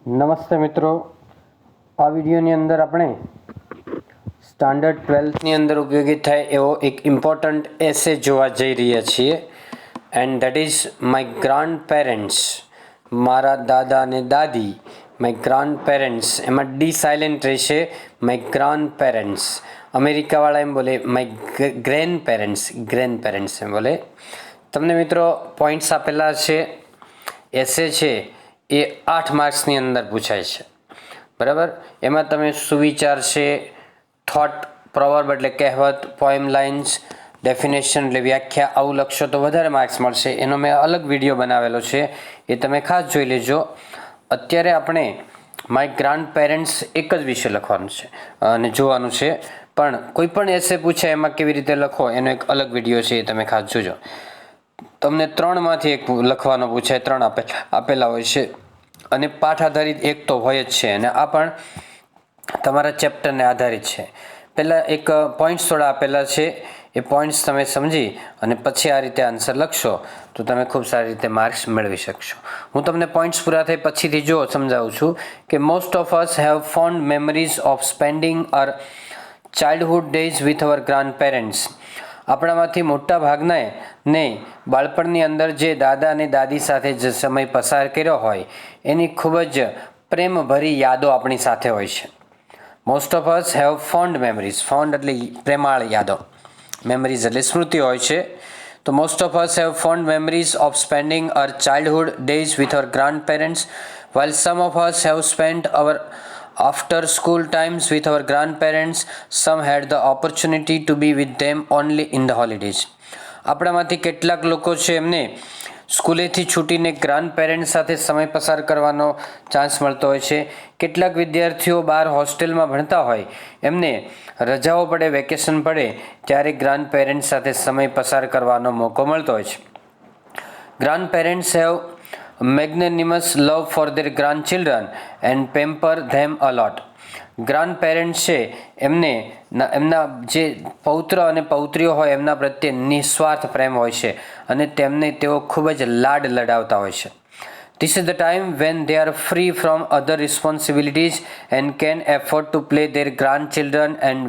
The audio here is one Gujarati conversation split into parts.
નમસ્તે મિત્રો, આ વિડીયોની અંદર આપણે સ્ટાન્ડર્ડ 12થની અંદર ઉપયોગી થાય એવો એક ઇમ્પોર્ટન્ટ એસે જોવા જઈ રહ્યા છીએ. And that is my grand parents, મારા દાદા અને દાદી. માય ગ્રાન્ડ પેરેન્ટ્સ, એમાં ડી સાયલેન્ટ રહેશે. માય ગ્રાન્ડ પેરેન્ટ્સ, અમેરિકાવાળા એમ બોલે માય ગ્રેન્ડ પેરેન્ટ્સ એમ બોલે. તમને મિત્રો પોઈન્ટ્સ આપેલા છે. એસે છે એ 8 માર્ક્સની અંદર પૂછાય છે, બરાબર. એમાં તમે સુવિચાર છે, થોટ, પ્રોવર્બ એટલે કહેવત, પોએમ લાઇન્સ, ડેફિનેશન એટલે વ્યાખ્યા, આવું લખશો તો વધારે માર્ક્સ મળશે. એનો મેં અલગ વિડીયો બનાવેલો છે, એ તમે ખાસ જોઈ લેજો. અત્યારે આપણે માય ગ્રાન્ડ પેરેન્ટ્સ એક જ વિષય લખવાનું છે અને જોવાનું છે, પણ કોઈ પણ એસે પૂછાય એમાં કેવી રીતે લખો એનો એક અલગ વિડીયો છે, એ તમે ખાસ જોજો. તમને 3માંથી એક લખવાનો પૂછાય, 3 આપેલા હોય છે અને પાઠ આધારિત એક તો હોય જ છે, અને આ પણ તમારા ચેપ્ટરને આધારિત છે. પહેલાં એક પોઈન્ટ્સ થોડા આપેલા છે, એ પોઈન્ટ્સ તમે સમજી અને પછી આ રીતે આન્સર લખશો તો તમે ખૂબ સારી રીતે માર્ક્સ મેળવી શકશો. હું તમને પોઈન્ટ્સ પૂરા થઈ પછીથી જો સમજાવું છું કે most of us have fond memories of spending our childhood days with our grand parents. આપણામાંથી મોટા ભાગનાને બાળપણની અંદર જે દાદા અને દાદી સાથે જે સમય પસાર કર્યો હોય એની ખૂબ જ પ્રેમભરી યાદો આપણી સાથે હોય છે. Most of us have fond memories. Fond એટલે પ્રેમાળ યાદો, મેમરીઝ એટલે સ્મૃતિ હોય છે. તો most of us have fond memories of spending our childhood days with our grand parents, while some of us have spent our after school times with our grandparents. Some had the opportunity to be with them only in the holidays. આપણામાંથી કેટલાક લોકો છે એમને સ્કૂલેથી છૂટીને ગ્રાન્ડ પેરેન્ટ્સ સાથે સમય પસાર કરવાનો ચાન્સ મળતો હોય છે. કેટલાક વિદ્યાર્થીઓ બહાર હોસ્ટેલમાં ભણતા હોય, એમને રજાઓ પડે, વેકેશન પડે ત્યારે ગ્રાન્ડ પેરેન્ટ્સ સાથે સમય પસાર કરવાનો મોકો મળતો હોય છે. Grand parents have magnanimous love for their grandchildren and pamper them a lot. Grand parents છે એમને એમના જે પૌત્ર અને પૌત્રીઓ હોય એમના પ્રત્યે નિસ્વાર્થ પ્રેમ હોય છે અને તેમને તેઓ ખૂબ જ લાડ લડાવતા હોય છે. This is the time when they are free from other responsibilities and can afford to play their grandchildren and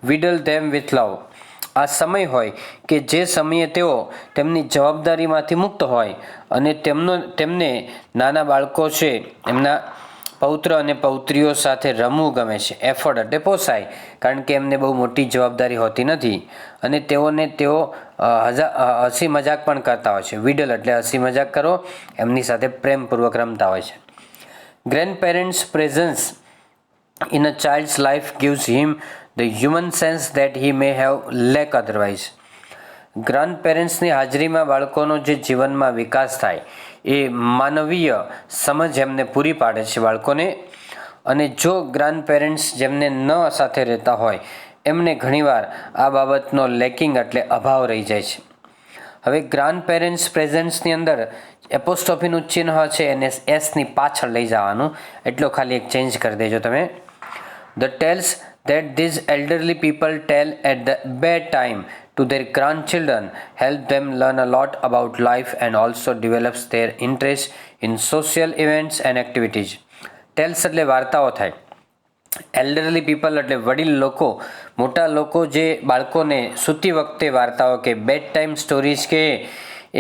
wheedle them with love. આ સમય હોય કે જે સમયે તેઓ તેમની જવાબદારીમાંથી મુક્ત હોય અને તેમને નાના બાળકો છે એમના પૌત્ર અને પૌત્રીઓ સાથે રમવું ગમે છે. એફર્ડ એટલે પોસાય, કારણ કે એમને બહુ મોટી જવાબદારી હોતી નથી અને તેઓ હસી મજાક પણ કરતા હોય છે. વિડલ એટલે હસી મજાક કરો, એમની સાથે પ્રેમપૂર્વક રમતા હોય છે. Grand parents presence in a child's life gives him the human sense that he may have lack otherwise. ગ્રાન્ડ પેરેન્ટ્સની હાજરીમાં બાળકોનો જે જીવનમાં વિકાસ થાય એ માનવીય સમજ એમને પૂરી પાડે છે બાળકોને. અને જો ગ્રાન્ડ પેરેન્ટ્સ જેમને ન સાથે રહેતા હોય એમને ઘણીવાર આ બાબતનો લેકિંગ એટલે અભાવ રહી જાય છે. હવે ગ્રાન્ડ પેરેન્ટ્સ પ્રેઝન્સની અંદર એપોસ્ટ્રોફીનું ચિહ્ન છે એને એસની પાછળ લઈ જવાનું, એટલો ખાલી એક ચેન્જ કરી દેજો તમે. The tales that these elderly people tell at the bedtime to their grandchildren help them learn a lot about life and also develops their interest in social events and activities. Tales એટલે વાર્તાઓ થાય. એલ્ડરલી પીપલ એટલે વડીલ લોકો, મોટા લોકો જે બાળકોને સૂતી વખતે વાર્તાઓ કે બેડ ટાઈમ સ્ટોરીઝ કે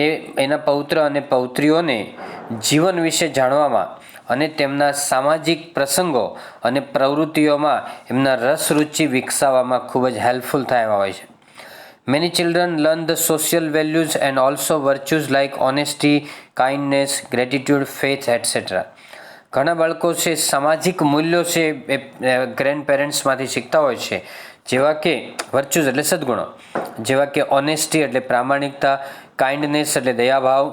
એ એના પૌત્ર અને પૌત્રીઓને જીવન વિશે જાણવામાં અને તેમના સામાજિક પ્રસંગો અને પ્રવૃત્તિઓમાં એમના રસ રુચિ વિકસાવવામાં ખૂબ જ હેલ્પફુલ થાય એવા હોય છે. Many children learn the social values and also virtues like honesty, kindness, gratitude, faith, etc. ઘણા બાળકો છે સામાજિક મૂલ્યો છે એ ગ્રેન્ડ પેરેન્ટ્સમાંથી શીખતા હોય છે, જેવા કે વર્ચ્યુઝ એટલે સદગુણો, જેવા કે ઓનેસ્ટી એટલે પ્રામાણિકતા, કાઇન્ડનેસ એટલે દયાભાવ,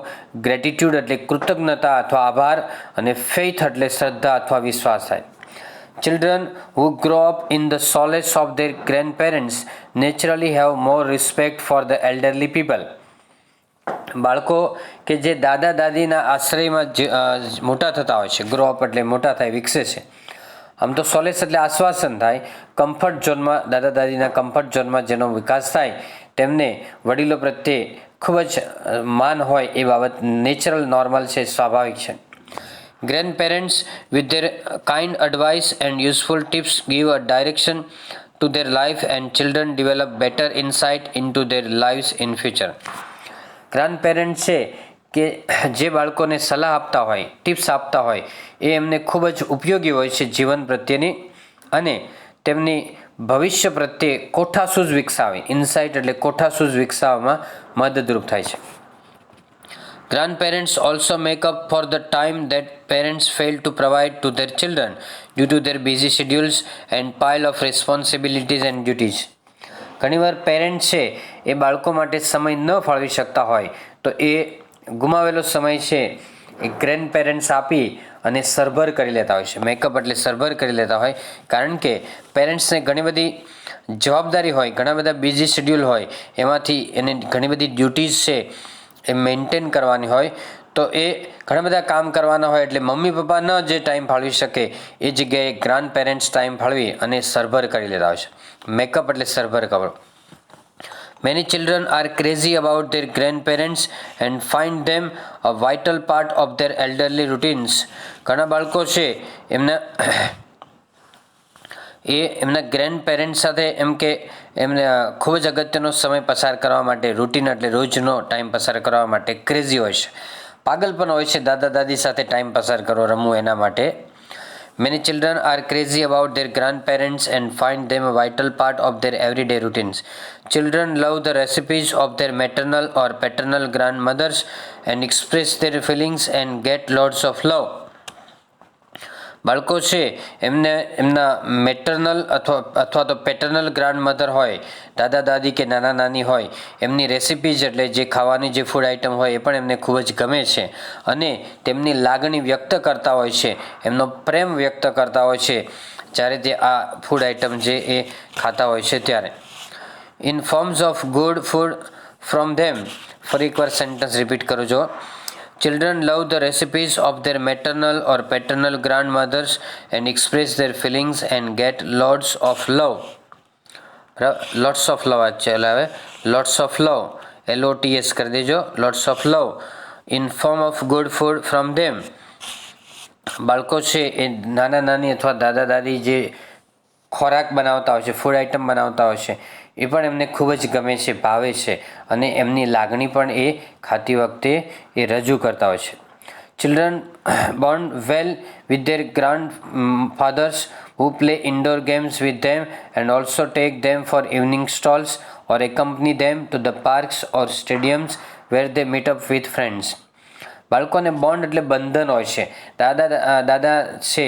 ગ્રેટિટ્યૂડ એટલે કૃતજ્ઞતા અથવા આભાર, અને ફેઇથ એટલે શ્રદ્ધા અથવા વિશ્વાસ થાય. Children who grow up in the solace of their grandparents naturally have more respect for the elderly people. બાળકો કે જે દાદા દાદીના આશ્રયમાં મોટા થતા હોય છે, ગ્રો અપ એટલે મોટા થાય, વિકસે છે. આમ તો સોલેસ એટલે આશ્વાસન થાય. કમ્ફર્ટ ઝોનમાં, દાદા દાદીના કમ્ફર્ટ ઝોનમાં જેનો વિકાસ થાય તેમને વડીલો પ્રત્યે ખૂબ જ માન હોય એ બાબત નેચરલ નોર્મલ છે, સ્વાભાવિક છે. Grandparents, with their kind advice and useful tips, give a direction to their life, and children develop better insight into their lives in future. ગ્રાન્ડપેરેન્ટ્સ છે કે જે બાળકોને સલાહ આપતા હોય, ટિપ્સ આપતા હોય, એ એમને ખૂબ જ ઉપયોગી હોય છે જીવન પ્રત્યેની, અને તેમની ભવિષ્ય પ્રત્યે કોઠાસૂઝ વિકસાવે, ઇન્સાઇટ એટલે કોઠાસૂઝ વિકસાવવામાં મદદરૂપ થાય છે. Grandparents also make up for the time that parents fail to provide to their children due to their busy schedules and pile of responsibilities and duties. ઘણીવાર પેરેન્ટ્સ છે એ બાળકો માટે સમય ન ફાળવી શકતા હોય તો એ ગુમાવેલો સમય છે એ ગ્રેન્ડ પેરેન્ટ્સ આપી અને સરભર કરી લેતા હોય છે. મેકઅપ એટલે સરભર કરી લેતા હોય, કારણ કે પેરેન્ટ્સને ઘણી બધી જવાબદારી હોય, ઘણા બધા બિઝી શેડ્યુલ હોય, એમાંથી એને ઘણી બધી ડ્યુટીઝ છે એ મેન્ટેન કરવાની હોય, તો એ ઘણા બધા કામ કરવાના હોય, એટલે મમ્મી પપ્પા ન જે ટાઈમ ફાળવી શકે એ જગ્યાએ ગ્રાન્ડ પેરેન્ટ્સ ટાઈમ ફાળવી અને સરભર કરી લેતા હોય છે. મેકઅપ એટલે સરભર કરો. Many children are crazy about their grandparents and find them a vital part of their elderly routines. ઘણા બાળકો છે એમના ગ્રેન્ડ પેરેન્ટ્સ સાથે એમ કે એમને ખૂબ જ અગત્યનો સમય પસાર કરવા માટે, રૂટીન એટલે રોજનો ટાઈમ પસાર કરવા માટે ક્રેઝી હોય છે, પાગલ પણ હોય છે દાદા દાદી સાથે ટાઈમ પસાર કરો, રમવું એના માટે. Many children are crazy about their grandparents and find them a vital part of their everyday routines. Children love the recipes of their maternal or paternal grandmothers and express their feelings and get lots of love. બાળકો છે એમને એમના મેટર્નલ અથવા તો પેટર્નલ ગ્રાન્ડમધર હોય, દાદા દાદી કે નાના નાની હોય, એમની રેસિપીઝ એટલે જે ખાવાની જે ફૂડ આઇટમ હોય એ પણ એમને ખૂબ જ ગમે છે, અને તેમની લાગણી વ્યક્ત કરતા હોય છે, એમનો પ્રેમ વ્યક્ત કરતા હોય છે જ્યારે તે આ ફૂડ આઇટમ જે એ ખાતા હોય છે ત્યારે. In forms of good food from them. ફરી એકવાર સેન્ટન્સ રિપીટ કરું છો. Children love the recipes of their maternal or paternal grandmothers and express their feelings and get lots of love. Lots of love ચલાવે. Lots of love. LOTS કરી દેજો. Lots of love in form of good food from them. બાળકો છે એ નાના નાની અથવા દાદા દાદી જે ખોરાક બનાવતા હોય છે, ફૂડ આઇટમ બનાવતા હોય છે, એ પણ એમને ખૂબ જ ગમે છે, ભાવે છે, અને એમની લાગણી પણ એ ખાતી વખતે એ રજૂ કરતા હોય છે. Children bond well with their grandfathers who play indoor games with them and also take them for evening strolls or accompany them to the parks or stadiums where they meet up with friends. બાળકોને બોન્ડ એટલે બંધન હોય છે. દાદા છે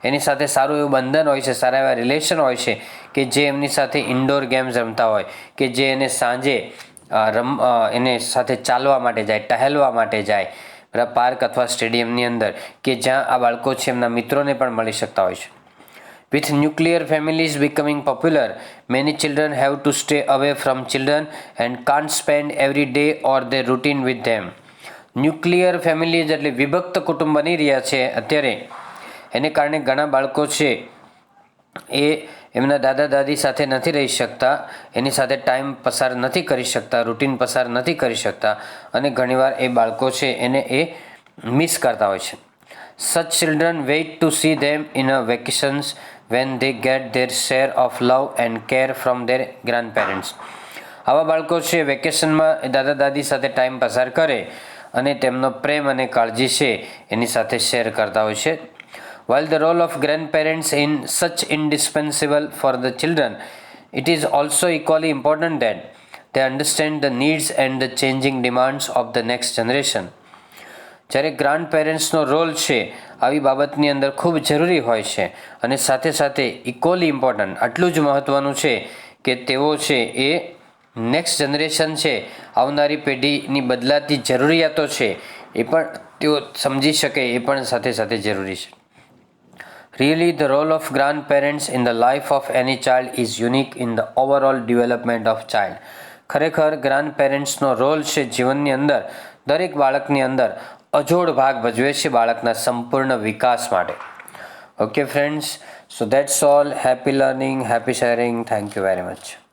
એની સાથે સારું એવું બંધન હોય છે, સારા એવા રિલેશન હોય છે કે જે એમની સાથે ઇન્ડોર ગેમ્સ રમતા હોય, કે જે એને સાંજે એને સાથે ચાલવા માટે જાય, ટહેલવા માટે જાય પાર્ક અથવા સ્ટેડિયમની અંદર, કે જ્યાં આ બાળકો છે એમના મિત્રોને પણ મળી શકતા હોય છે. With nuclear families becoming popular, many children have to stay away from children and can't spend every day or their routine with them. Nuclear families એટલે વિભક્ત કુટુંબ બની રહ્યા છે અત્યારે, એને કારણે ઘણા બાળકો છે એ એમના દાદા દાદી સાથે નથી રહી શકતા, એની સાથે ટાઈમ પસાર નથી કરી શકતા, રૂટીન પસાર નથી કરી શકતા, અને ઘણીવાર એ બાળકો છે એને એ મિસ કરતા હોય છે. Such children wait to see them in a vacations when they get their share of love and care from their grandparents. આવા બાળકો છે વેકેશનમાં દાદા દાદી સાથે ટાઈમ પસાર કરે અને તેમનો પ્રેમ અને કાળજી છે એની સાથે શેર કરતા હોય છે. While the role of grandparents is such indispensable for the children, it is also equally important that they understand the needs and the changing demands of the next generation. જ્યારે ગ્રાન્ડ પેરેન્ટ્સનો રોલ છે આવી બાબતની અંદર ખૂબ જરૂરી હોય છે, અને સાથે સાથે ઇક્વલી ઇમ્પોર્ટન્ટ, આટલું જ મહત્ત્વનું છે કે તેઓ છે એ નેક્સ્ટ જનરેશન છે, આવનારી પેઢીની બદલાતી જરૂરિયાતો છે એ પણ તેઓ સમજી શકે, એ પણ સાથે સાથે જરૂરી છે. Really, the role of grandparents in the life of any child is unique in the overall development of child. ખરેખર ગ્રાન્ડ પેરેન્ટ્સનો રોલ છે જીવનની અંદર, દરેક બાળકની અંદર અજોડ ભાગ ભજવે છે બાળકના સંપૂર્ણ વિકાસ માટે. Okay friends, so that's all. Happy learning, happy sharing. Thank you very much.